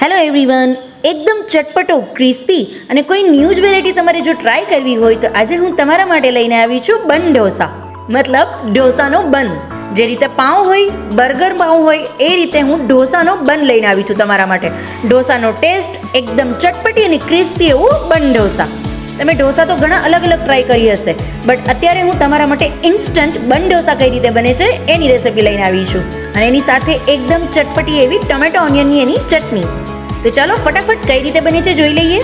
Hello everyone, એકદમ ચટપટો crispy અને કોઈ ન્યૂ જ વેરાયટી તમારે જો ટ્રાય કરવી હોય તો આજે હું તમારા માટે લઈને આવી છું બન ઢોસા, મતલબ ઢોસાનો બન. જે રીતે પાઉં હોય, બર્ગર પાઉં હોય, એ રીતે હું ઢોસાનો બન લઈને આવી છું તમારા માટે. ઢોસાનો ટેસ્ટ એકદમ ચટપટી અને ક્રિસ્પી એવું બન ઢોસા. તમે ઢોસા તો ઘણા અલગ અલગ ટ્રાય કરી હશે, બટ અત્યારે હું તમારા માટે ઇન્સ્ટન્ટ બન ઢોસા કઈ રીતે બને છે એની રેસિપી લઈને આવી છું. અને એની સાથે એકદમ ચટપટી એવી ટમેટો ઓનિયનની એની ચટણી. તો ચાલો ફટાફટ કઈ રીતે બને છે જોઈ લઈએ.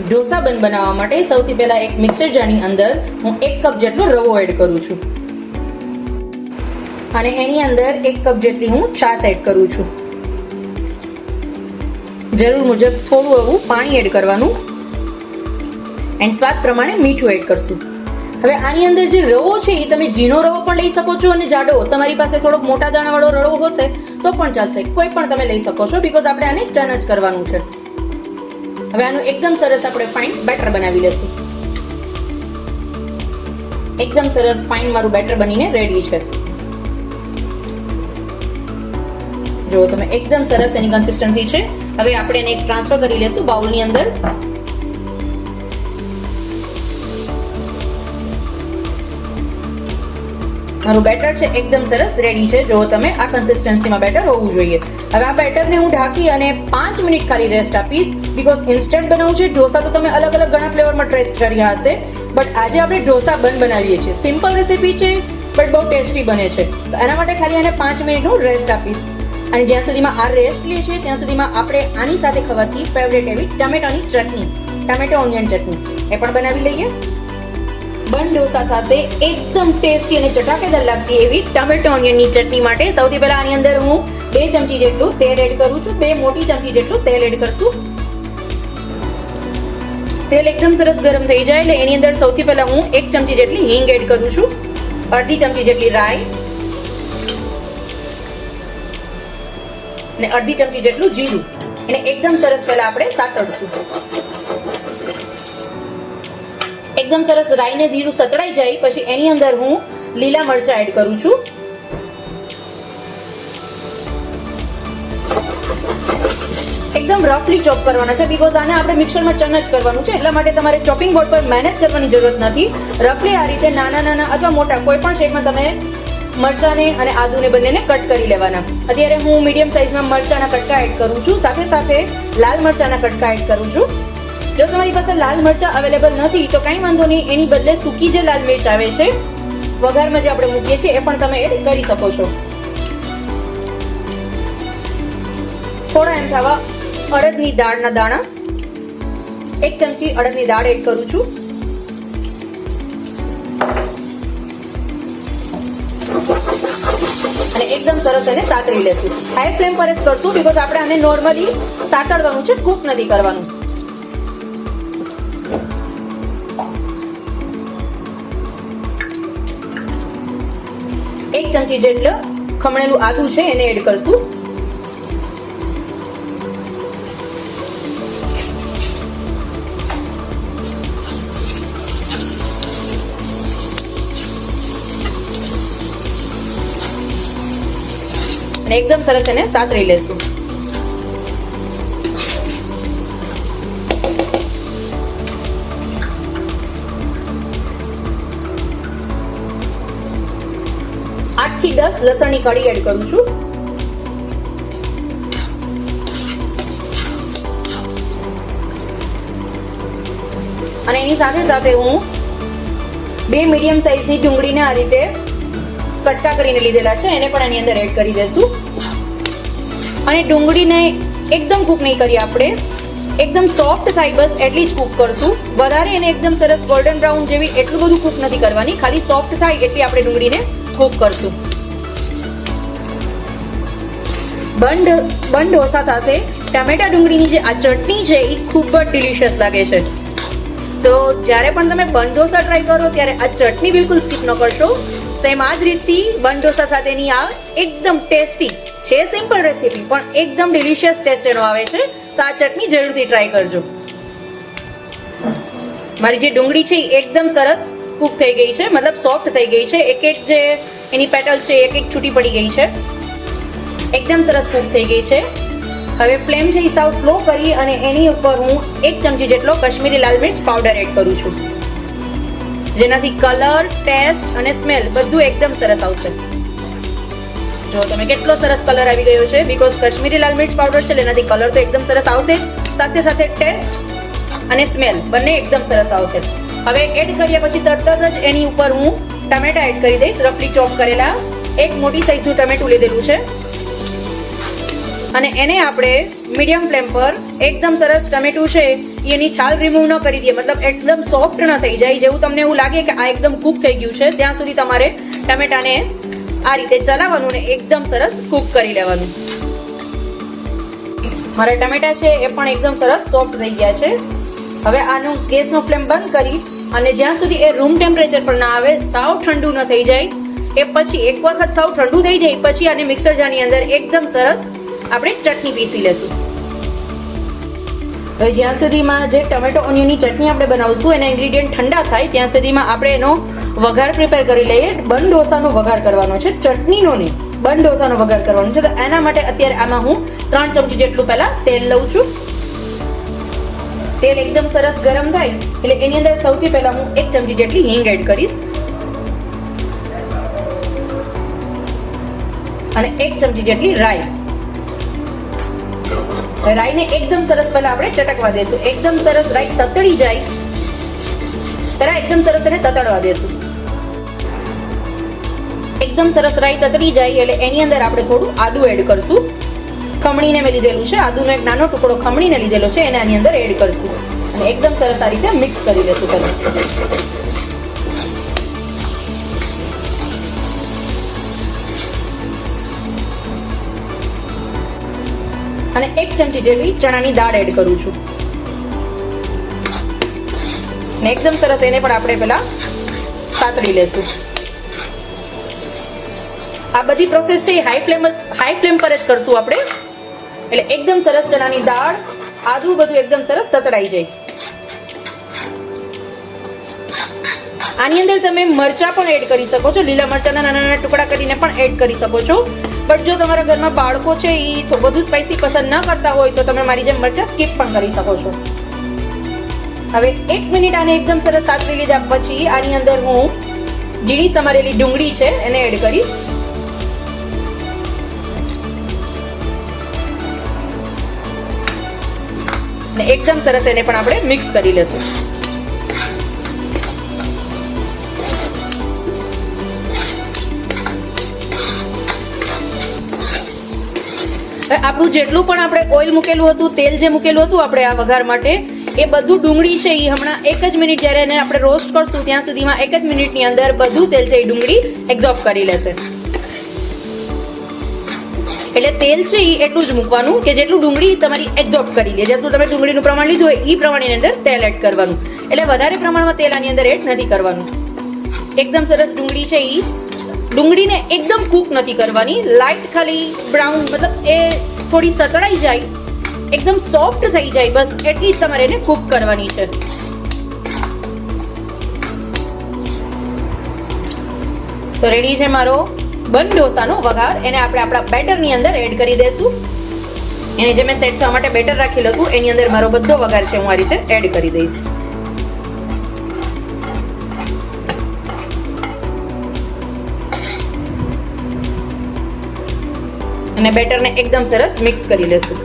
ઢોસા બન બનાવવા માટે સૌથી પહેલા એક મિક્સર જારની અંદર હું 1 કપ જેટલો રવો એડ કરું છું અને એની અંદર 1 કપ જેટલી હું છાશ એડ કરું છું. જરૂર મુજબ થોડું એવું પાણી એડ કરવાનું એન્ડ સ્વાદ પ્રમાણે મીઠું એડ કરશું. હવે આની અંદર જે રવો છે એ તમે ઝીણો રવો પણ લઈ શકો છો અને જાડો. તમારી પાસે થોડોક મોટા દાણાવાળો રવો હશે તો પણ ચાલશે, કોઈ પણ તમે લઈ શકો છો, બીકોઝ આપણે આને ટર્ન જ કરવાનું છે. હવે આનું એકદમ સરસ આપણે ફાઇન બેટર બનાવી લેશું. એકદમ સરસ ફાઇન મારું બેટર બનીને રેડી છે. જો તમે એકદમ સરસ એની કન્સિસ્ટન્સી છે. હવે આપણે એને એક ટ્રાન્સફર કરી લેશું બાઉલની અંદર. મારું બેટર છે એકદમ સરસ રેડી છે. જો તમે આ કન્સિસ્ટન્સીમાં બેટર હોવું જોઈએ. હવે આ બેટરને હું ઢાંકી અને 5 મિનિટ ખાલી રેસ્ટ આપીશ, બીકોઝ ઇન્સ્ટન્ટ બનાવું છે. ઢોસા તો તમે અલગ અલગ ઘણા ફ્લેવરમાં ટેસ્ટ કર્યા હશે, બટ આજે આપણે ઢોસા બન બનાવીએ છીએ. સિમ્પલ રેસીપી છે બટ બહુ ટેસ્ટી બને છે. તો એના માટે ખાલી આને 5 મિનિટનું રેસ્ટ આપીશ. અને જ્યાં સુધીમાં આ રેસ્ટ લે છે ત્યાં સુધીમાં આપણે આની સાથે ખવાતી ફેવરેટ એવી ટમેટોની ચટણી, ટમેટો ઓનિયન ચટણી, એ પણ બનાવી લઈએ. બન ઢોસા થશે એકદમ ટેસ્ટી અને ચટાકેદાર લાગતી એવી ટમેટો ઓનિયનની ચટણી માટે સૌથી પહેલા આની અંદર હું 2 ચમચી જેટલું તેલ એડ કરું છું. 2 મોટી ચમચી જેટલું તેલ એડ કરશું. તેલ એકદમ સરસ ગરમ થઈ જાય એટલે એની અંદર સૌથી પહેલા હું 1 ચમચી જેટલી હિંગ એડ કરું છું, અડધી ચમચી જેટલી રાઈ અને અડધી ચમચી જેટલું જીરું. એને એકદમ સરસ પહેલા આપણે સાતળશું. એકદમ સરસ રાઈને જીરું સતળાઈ જાય પછી એની અંદર હું લીલા મરચા એડ કરું છું. એકદમ રફલી ચોપ કરવાના છે, બીકોઝ આને આપણે મિક્સરમાં ચન જ કરવાનું છે, એટલા માટે તમારે ચોપિંગ બોર્ડ પર મહેનત કરવાની જરૂરત નથી. રફલી આ રીતે નાના નાના અથવા મોટા કોઈ પણ શેપમાં તમે મરચાને અને આદુને બંનેને કટ કરી લેવાના. અત્યારે હું મીડિયમ સાઇઝમાં મરચાના કટકા એડ કરું છું, સાથે સાથે લાલ મરચાના કટકા એડ કરું છું. જો તમારી પાસે લાલ મરચા અવેલેબલ નથી તો કંઈ વાંધો નહીં, એની બદલે સૂકી જે લાલ મિર્ચ આવે છે વઘારમાં જે આપણે મૂકીએ છીએ એ પણ તમે એડ કરી શકો છો. થોડા એમ થવા અડદની દાળના દાણા, 1 ચમચી અડદની દાળ એડ કરું છું. અને એકદમ સરસ એને સાતળી લેશું. હાઈ ફ્લેમ પર જ કરશું, બીકોઝ આપણે આને નોર્મલી સાતળવાનું છે, કૂક નથી કરવાનું. એક ચમચી જેટલું ખમણેલું આદુ છે એને એડ કરશું. અને એકદમ સરસ એને સાતળી લેશું. થી 10 લસણની કળી એડ કરું છું. અને એની સાથે સાથે હું 2 મીડિયમ સાઇઝની ડુંગળીને આ રીતે કટકા કરીને લીધેલા છે, એને પણ આની અંદર એડ કરી દેશું. અને ડુંગળીને એકદમ કૂક નહીં કરીએ આપણે, એકદમ સોફ્ટ થાય બસ એટલી જ કૂક કરશું. વધારે એને એકદમ સરસ ગોલ્ડન બ્રાઉન જેવી એટલું બધું કૂક નથી કરવાની, ખાલી સોફ્ટ થાય એટલી આપણે ડુંગળીને કૂક કરશું. બન ઢોસા થશે. ટમેટા ડુંગળીની જે આ ચટણી છે એ ખૂબ જ ડિલિશિયસ લાગે છે. તો જ્યારે પણ તમે બન ઢોસા ટ્રાય કરો ત્યારે આ ચટણી બિલકુલ સ્કીપ ન કરશો. સેમ આ જ રીતથી બન ઢોસા સાથેની આ એકદમ ટેસ્ટી છે સિમ્પલ રેસીપી પણ એકદમ ડિલિશિયસ ટેસ્ટ એનો આવે છે. તો આ ચટણી જરૂરથી ટ્રાય કરજો. મારી જે ડુંગળી છે એ એકદમ સરસ કૂક થઈ ગઈ છે, મતલબ સોફ્ટ થઈ ગઈ છે. એક એક જે એની પેટલ છે એક એક છૂટી પડી ગઈ છે. એકદમ સરસ કૂક થઈ ગઈ છે. હવે ફ્લેમ છે એ સાવ સ્લો કરી અને એની ઉપર હું 1 ચમચી જેટલો કશ્મીરી લાલ મિર્ચ પાવડર એડ કરું છું, જેનાથી કલર, ટેસ્ટ અને સ્મેલ બધું એકદમ સરસ આવશે. જો તમે કેટલો સરસ કલર આવી ગયો છે, because Kashmiri Lal Mirch powder છે એનાથી કલર તો એકદમ સરસ આવશે જ, સાથે સાથે ટેસ્ટ અને સ્મેલ બંને એકદમ સરસ આવશે. હવે એડ કર્યા પછી તરત જ એની ઉપર હું ટમેટા એડ કરી દઈશ. રફલી ચોપ કરેલા એક મોટી સાઈઝનું ટમેટું લીધેલું છે અને એને આપણે મીડિયમ ફ્લેમ પર એકદમ સરસ ટમેટું છે એની છાલ રિમૂવ ન કરી દઈએ, મતલબ એકદમ સોફ્ટ ન થઈ જાય. જેવું તમને એવું લાગે કે આ એકદમ કૂક થઈ ગયું છે ત્યાં સુધી તમારે ટમેટાને આ રીતે ચલાવવાનું ને એકદમ સરસ કૂક કરી લેવાનું. મારા ટમેટા છે એ પણ એકદમ સરસ સોફ્ટ થઈ ગયા છે. હવે આનું ગેસનો ફ્લેમ બંધ કરી અને જ્યાં સુધી એ રૂમ ટેમ્પરેચર પર ના આવે, સાવ ઠંડુ ન થઈ જાય, એ પછી એક વખત સાવ ઠંડુ થઈ જાય પછી આને મિક્સર જારની અંદર એકદમ સરસ આપણે ચટણી પીસી લેશું. હવે જ્યાં સુધીમાં જે ટમેટો ઓનિયનની ચટણી આપણે બનાવશું એના ઇન્ગ્રીડિયન્ટ ઠંડા થાય ત્યાં સુધીમાં આપણે એનો વઘાર પ્રિપેર કરી લઈએ. બન ઢોસાનો વઘાર કરવાનો છે, ચટણીનો નહીં, બન ઢોસાનો વઘાર કરવાનો છે. તો એના માટે અત્યારે આમાં હું 3 ચમચી જેટલું પહેલા તેલ લઉં છું. તેલ એકદમ સરસ ગરમ થાય એટલે એની અંદર સૌથી પહેલા હું 1 ચમચી જેટલી હિંગ એડ કરીશ અને 1 ચમચી જેટલી રાઈ. રાઈને એકદમ સરસ પહેલા આપણે ચટકવા દેશું. એકદમ સરસ રાઈ તતડી જાય પહેલા એકદમ સરસ એને તતડવા દેશું. એકદમ સરસ રાઈ તતડી જાય એટલે એની અંદર આપણે થોડું આદુ એડ કરશું. ખમણીને મેં લીધેલું છે, આદુનો એક નાનો ટુકડો ખમણીને લીધેલો છે, એને આની અંદર એડ કરશું અને એકદમ સરસ આ રીતે મિક્સ કરી લેશું પહેલા. અને 1 ચમચી જેટલી ચણાની દાળ એડ કરું છું ને એકદમ સરસ એને પણ આપણે પહેલા સાતળી લેશું. આ બધી પ્રોસેસ છે હાઈ ફ્લેમ પર જ કરશું આપણે, એટલે એકદમ સરસ ચણાની દાળ, આદુ બધું એકદમ સરસ સતળાઈ જાય. આની અંદર તમે મરચા પણ એડ કરી શકો છો, લીલા મરચાના નાના નાના ટુકડા કરીને પણ એડ કરી શકો છો. બટ જો તમારા ઘરમાં બાળકો છે એ બધું સ્પાઈસી પસંદ ન કરતા હોય તો તમે મારી જેમ મરચા સ્કીપ પણ કરી શકો છો. હવે 1 મિનિટ આને એકદમ સરસ સાતળી લીધા પછી આની અંદર હું ઝીણી સમારેલી ડુંગળી છે એને એડ કરીશ ને એકદમ સરસ એને પણ આપણે મિક્સ કરી લેશું. આપણું જેટલું પણ આપણે ઓઇલ મૂકેલું હતું, તેલ જે મૂકેલું હતું આપણે આ વઘાર માટે, એ બધું ડુંગળી છે એ હમણાં 1 જ મિનિટ જ્યારે એને આપણે રોસ્ટ કરશું ત્યાં સુધીમાં 1 જ મિનિટની અંદર બધું તેલ છે એ ડુંગળી એબ્ઝોર્બ કરી લેશે. એટલે તેલ છે એ એટલું જ મૂકવાનું કે જેટલું ડુંગળી તમારી એબ્ઝોર્બ કરી લે. જેટલું તમે ડુંગળીનું પ્રમાણ લીધું હોય એ પ્રમાણની અંદર તેલ એડ કરવાનું, એટલે વધારે પ્રમાણમાં તેલ આની અંદર એડ નથી કરવાનું. એકદમ સરસ ડુંગળી છે એ ડુંગળીને એકદમ કૂક નથી કરવાની, લાઇટ ખાલી બ્રાઉન, મતલબ એ થોડી સતળાઈ જાય, એકદમ સોફ્ટ થઈ જાય, બસ એટલી જ તમારે એને કૂક કરવાની છે. તો રેડી છે મારો બન ઢોસાનો વઘાર. એને આપણે આપણા બેટરની અંદર એડ કરી દઈશું. એને જે મેં સેટ થવા માટે બેટર રાખેલું હતું એની અંદર મારો બધો વઘાર છે હું આ રીતે એડ કરી દઈશ. અને બેટરને એકદમ સરસ મિક્સ કરી લેશું.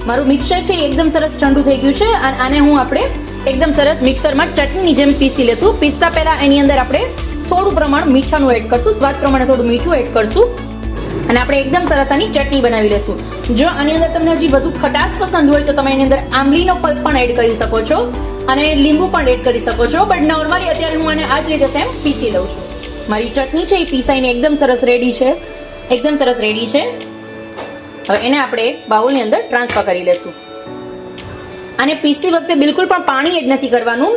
મારું મિક્સર છે એકદમ સરસ ઠંડુ થઈ ગયું છે અને આને હું આપણે એકદમ સરસ મિક્સરમાં ચટણીની જેમ પીસી લેશું. પીસતા પહેલા એની અંદર આપણે થોડું પ્રમાણ મીઠાનું એડ કરશું, સ્વાદ પ્રમાણે થોડું મીઠું એડ કરશું અને આપણે એકદમ સરસ આની ચટણી બનાવી લેશું. જો આની અંદર તમને હજી વધુ ખટાશ પસંદ હોય તો તમે એની અંદર આંબલીનો પલ્પ પણ એડ કરી શકો છો અને લીંબુ પણ એડ કરી શકો છો. બટ નોર્મલી અત્યારે હું આને આ જ રીતે સેમ પીસી લઉં છું. મારી ચટણી છે એ પીસાઈને એકદમ સરસ રેડી છે, એકદમ સરસ રેડી છે. હવે એને આપણે એક બાઉલની અંદર ટ્રાન્સફર કરી લેશું. અને પીસતી વખતે બિલકુલ પણ પાણી એડ નથી કરવાનું.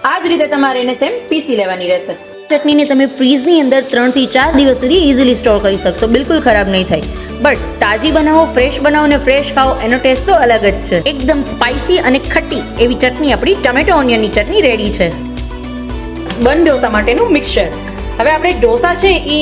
આ જ રીતે તમારે એને સેમ પીસી લેવાની રહેશે. ચટણીને તમે ફ્રીઝની અંદર 3 થી 4 દિવસ સુધી ઇઝીલી સ્ટોર કરી શકશો, બિલકુલ ખરાબ નહીં થાય. બટ તાજી બનાવો, ફ્રેશ બનાવો અને ફ્રેશ ખાઓ, એનો ટેસ્ટ તો અલગ જ છે. એકદમ સ્પાઇસી અને ખટ્ટી એવી ચટણી આપણી ટમેટો ઓનિયનની ચટણી રેડી છે. બન ઢોસા માટેનું મિક્સચર. હવે આપણે ઢોસા છે એ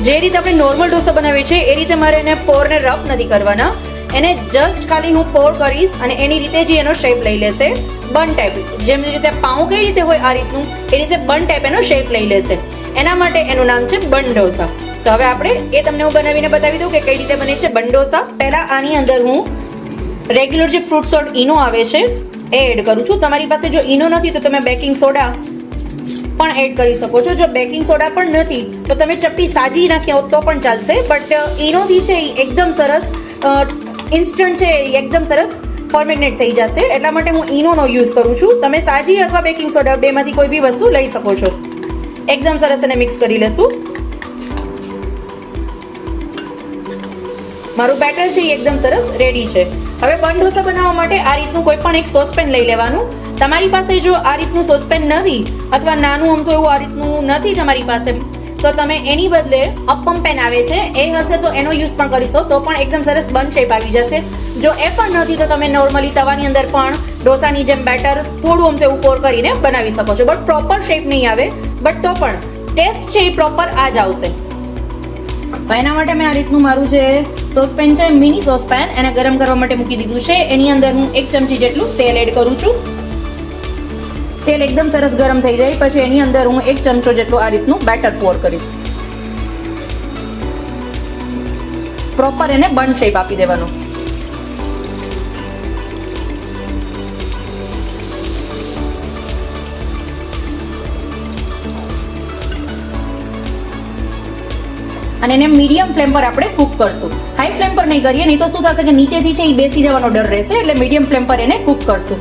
જે રીતે આપણે નોર્મલ ઢોસા બનાવીએ છીએ એ રીતે મારે એને પોરને રફ નથી કરવાના. એને જસ્ટ ખાલી હું પોર કરીશ અને એની રીતે જ એનો શેપ લઈ લેશે. બન ટાઈપ, જેમ રીતે પાઉં કઈ રીતે હોય આ રીતનું, એ રીતે બન ટાઈપ એનો શેપ લઈ લેશે. એના માટે એનું નામ છે બન ઢોસા. તો હવે આપણે એ તમને હું બનાવીને બતાવી દઉં કે કઈ રીતે બને છે બન ઢોસા. પહેલા આની અંદર હું રેગ્યુલર જે ફ્રૂટ સોલ્ટ ઈનો આવે છે એ એડ કરું છું. તમારી પાસે જો ઈનો નથી તો તમે બેકિંગ સોડા પણ એડ કરી શકો છો. જો બેકિંગ સોડા પણ નથી તો તમે ચપટી સાજી નાખ્યા હોત તો પણ ચાલશે. બટ ઈનોથી છે એ એકદમ સરસ ઇન્સ્ટન્ટ છે, એકદમ સરસ ફોર્મેટનેટ થઈ જશે. એટલા માટે હું ઈનોનો યુઝ કરું છું. તમે સાજી અથવા બેકિંગ સોડા બેમાંથી કોઈ બી વસ્તુ લઈ શકો છો. એકદમ સરસ એને મિક્સ કરી લેશું. મારું બેટર છે એ એકદમ સરસ રેડી છે. હવે બન ઢોસા બનાવવા માટે આ રીતનું કોઈ પણ એક સોસપેન લઈ લેવાનું. તમારી પાસે જો આ રીતનું સોસપેન નથી અથવા નાનું આમ તો એવું આ રીતનું નથી તમારી પાસે, તો તમે એની બદલે અપમ પેન આવે છે એ હશે તો એનો યુઝ પણ કરીશો તો પણ એકદમ સરસ બન શેપ આવી જશે. જો એ પણ નથી તો તમે નોર્મલી તવાની અંદર પણ ઢોસાની જેમ બેટર થોડું આમ તેવું પોર કરીને બનાવી શકો છો. બટ પ્રોપર શેપ નહીં આવે, બટ તો પણ ટેસ્ટ છે એ પ્રોપર આ જ આવશે. એના માટે મેં આ રીતનું મારું જે સોસપેન છે, મિની સોસપેન, એને ગરમ કરવા માટે મૂકી દીધું છે. એની અંદર હું 1 ચમચી જેટલું તેલ એડ કરું છું. તેલ એકદમ સરસ ગરમ થઈ જાય પછી એની અંદર હું 1 ચમચો જેટલું આ રીતનું બેટર પોર કરીશ. પ્રોપર એને બન શેપ આપી દેવાનો. અને એને મીડિયમ ફ્લેમ પર આપણે કુક કરશું. હાઈ ફ્લેમ પર નહીં કરીએ, નહીં તો શું થશે કે નીચેથી છે એ બેસી જવાનો ડર રહેશે. એટલે મીડિયમ ફ્લેમ પર એને કુક કરશું.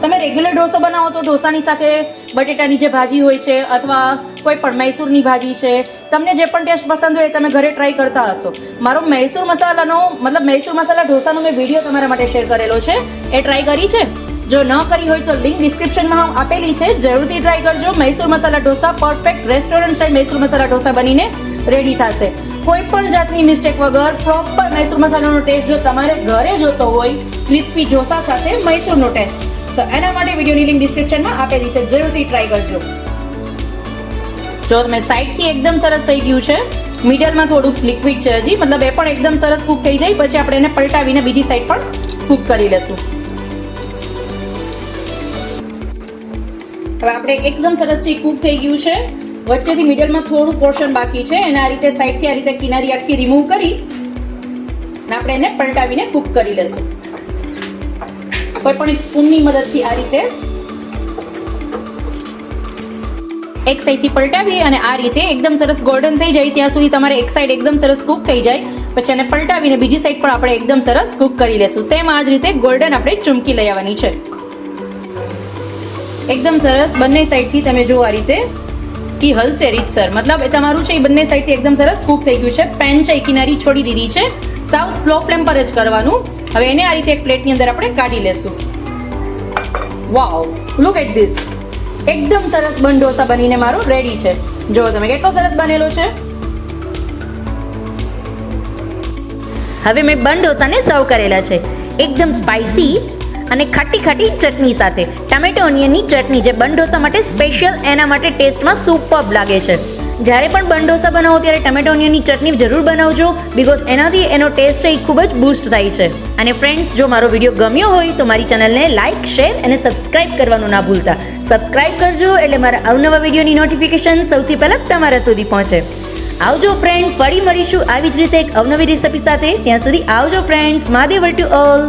તમે રેગ્યુલર ઢોસો બનાવો તો ઢોસાની સાથે બટેટાની જે ભાજી હોય છે અથવા કોઈ પણ મૈસૂરની ભાજી છે, તમને જે પણ ટેસ્ટ પસંદ હોય તમે ઘરે ટ્રાય કરતા હશો. મારો મૈસૂર મસાલાનો મૈસૂર મસાલા ઢોસાનો મેં વિડીયો તમારા માટે શેર કરેલો છે, એ ટ્રાય કરી છે. જો ન કરી હોય તો લિંક ડિસ્ક્રિપ્શનમાં આપેલી છે, જરૂરથી ટ્રાય કરજો. Mysore masala dosa perfect restaurant style Mysore masala dosa બનીને રેડી થશે. કોઈ પણ જાતની મિસ્ટેક વગર પ્રોપર મૈસૂર મસાલાનો ટેસ્ટ જો તમારે ઘરે જોતો હોય ક્રિસ્પી ઢોસા સાથે મૈસૂરનો ટેસ્ટ, તો એના માટે વિડીયોની લિંક ડિસ્ક્રિપ્શનમાં આપેલી છે, જરૂરથી ટ્રાય કરજો. જો તમે સાઈડથી એકદમ સરસ થઈ ગયું છે, મિડલમાં થોડુંક લિક્વિડ છે હજી, મતલબ એ પણ એકદમ સરસ કુક થઈ જાય પછી આપણે એને પલટાવીને બીજી સાઈડ પણ કુક કરી લેશું. હવે આપણે એકદમ સરસ કુક થઈ ગયું છે. વચ્ચેથી મિડલમાં થોડું પોર્શન બાકી છે, એને આ રીતે સાઈડથી આ રીતે કિનારી આખી રિમૂવ કરી અને આપણે એને પલટાવીને કુક કરી લેશું. કોઈ પણ એક સ્પૂનની મદદથી આ રીતે એક સાઈડથી પલટાવી અને આ રીતે એકદમ સરસ ગોલ્ડન થઈ જાય ત્યાં સુધી તમારે એક સાઈડ એકદમ સરસ કુક થઈ જાય પછી એને પલટાવીને બીજી સાઈડ પણ આપણે એકદમ સરસ કુક કરી લેશું. સેમ આ જ રીતે ગોલ્ડન આપણે ચૂમકી લઈ આવવાની છે. એકદમ સરસ બંને સાઈડથી તમે જો આ રીતે ઈ હલશે રીતસર, મતલબ તમારું છે એ બંને સાઈડથી એકદમ સરસ કુક થઈ ગયું છે. પેન છે એ કિનારી છોડી દીધી છે, સાવ સ્લો ફ્લેમ પર જ કરવાનું. હવે એને આ રીતે એક પ્લેટની અંદર આપણે કાઢી લેશું. વાવ, લુક એટ ધીસ, એકદમ સરસ બન ઢોસા બનીને મારો રેડી છે. જો તમે કેટલો સરસ બનેલો છે. હવે મેં બન ઢોસાને સર્વ કરેલા છે એકદમ સ્પાઇસી અને ખાટી ખાટી ચટણી સાથે. ટમેટો ઓનિયનની ચટણી જે બન ઢોસા માટે સ્પેશિયલ, એના માટે ટેસ્ટમાં સુપર્બ લાગે છે. જ્યારે પણ બન ઢોસા બનાવો ત્યારે ટમેટો ઓનિયનની ચટણી જરૂર બનાવજો, બિકોઝ એનાથી એનો ટેસ્ટ છે એ ખૂબ જ બૂસ્ટ થાય છે. અને ફ્રેન્ડ્સ, જો મારો વિડીયો ગમ્યો હોય તો મારી ચેનલને લાઇક, શેર અને સબસ્ક્રાઇબ કરવાનું ના ભૂલતા. સબસ્ક્રાઇબ કરજો એટલે મારા અવનવા વિડીયોની નોટિફિકેશન સૌથી પહેલાં તમારા સુધી પહોંચે. આવજો ફ્રેન્ડ, ફરી મળીશું આવી જ રીતે એક અવનવી રેસિપી સાથે. ત્યાં સુધી આવજો ફ્રેન્ડ્સ. Mahadev to all.